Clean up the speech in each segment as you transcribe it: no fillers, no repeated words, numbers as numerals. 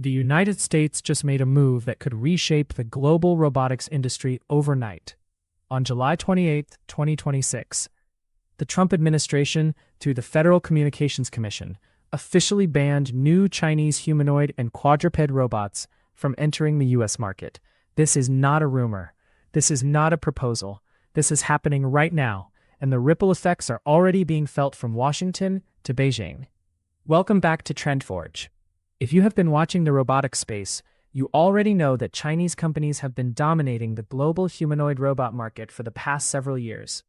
The United States just made a move that could reshape the global robotics industry overnight. On July 28, 2026, the Trump administration, through the Federal Communications Commission, officially banned new Chinese humanoid and quadruped robots from entering the U.S. market. This is not a rumor. This is not a proposal. This is happening right now, and the ripple effects are already being felt from Washington to Beijing. Welcome back to TrendForge. If you have been watching the robotics space, you already know that Chinese companies have been dominating the global humanoid robot market for the past several years.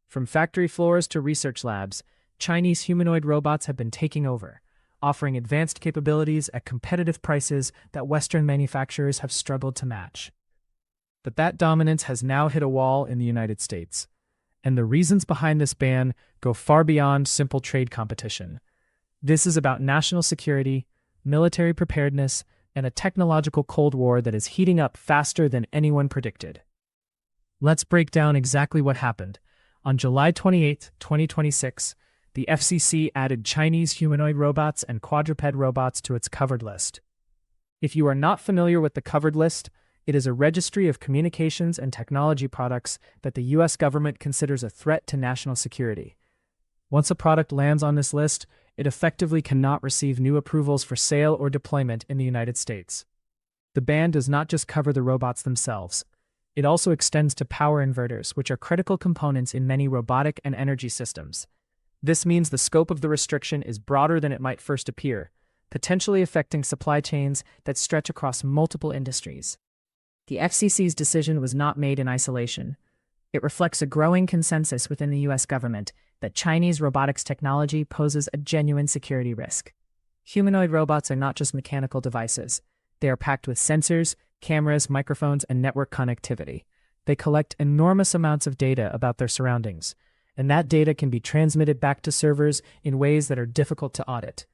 From factory floors to research labs, Chinese humanoid robots have been taking over, offering advanced capabilities at competitive prices that Western manufacturers have struggled to match. But that dominance has now hit a wall in the United States, and the reasons behind this ban go far beyond simple trade competition. This is about national security, military preparedness, and a technological Cold War that is heating up faster than anyone predicted. Let's break down exactly what happened. On July 28, 2026, the FCC added Chinese humanoid robots and quadruped robots to its covered list. If you are not familiar with the covered list, it is a registry of communications and technology products that the U.S. government considers a threat to national security. Once a product lands on this list, it effectively cannot receive new approvals for sale or deployment in the United States. The ban does not just cover the robots themselves. It also extends to power inverters, which are critical components in many robotic and energy systems. This means the scope of the restriction is broader than it might first appear, potentially affecting supply chains that stretch across multiple industries. The FCC's decision was not made in isolation. It reflects a growing consensus within the U.S. government that Chinese robotics technology poses a genuine security risk. Humanoid robots are not just mechanical devices. They are packed with sensors, cameras, microphones, and network connectivity. They collect enormous amounts of data about their surroundings, and that data can be transmitted back to servers in ways that are difficult to audit.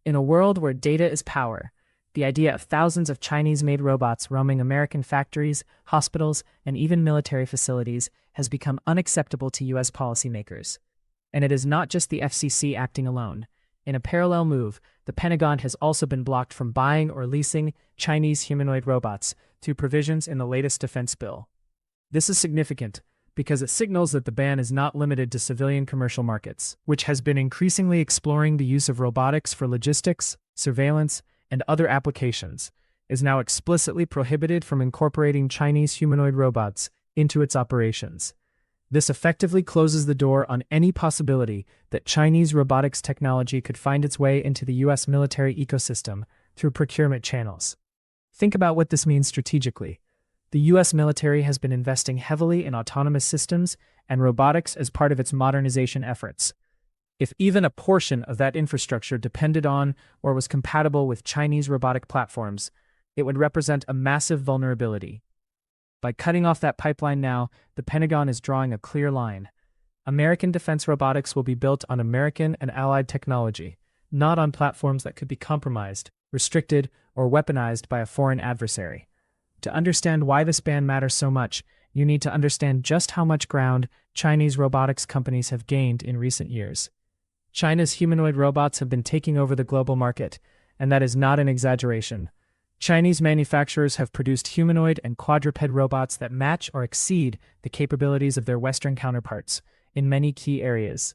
In a world where data is power, the idea of thousands of Chinese-made robots roaming American factories, hospitals, and even military facilities has become unacceptable to U.S. policymakers. And it is not just the FCC acting alone. In a parallel move, the Pentagon has also been blocked from buying or leasing Chinese humanoid robots through provisions in the latest defense bill. This is significant because it signals that the ban is not limited to civilian commercial markets, which has been increasingly exploring the use of robotics for logistics, surveillance, and other applications, is now explicitly prohibited from incorporating Chinese humanoid robots into its operations. This effectively closes the door on any possibility that Chinese robotics technology could find its way into the U.S. military ecosystem through procurement channels. Think about what this means strategically. The U.S. military has been investing heavily in autonomous systems and robotics as part of its modernization efforts. If even a portion of that infrastructure depended on or was compatible with Chinese robotic platforms, it would represent a massive vulnerability. By cutting off that pipeline now, the Pentagon is drawing a clear line. American defense robotics will be built on American and allied technology, not on platforms that could be compromised, restricted, or weaponized by a foreign adversary. To understand why this ban matters so much, you need to understand just how much ground Chinese robotics companies have gained in recent years. China's humanoid robots have been taking over the global market, and that is not an exaggeration. Chinese manufacturers have produced humanoid and quadruped robots that match or exceed the capabilities of their Western counterparts in many key areas.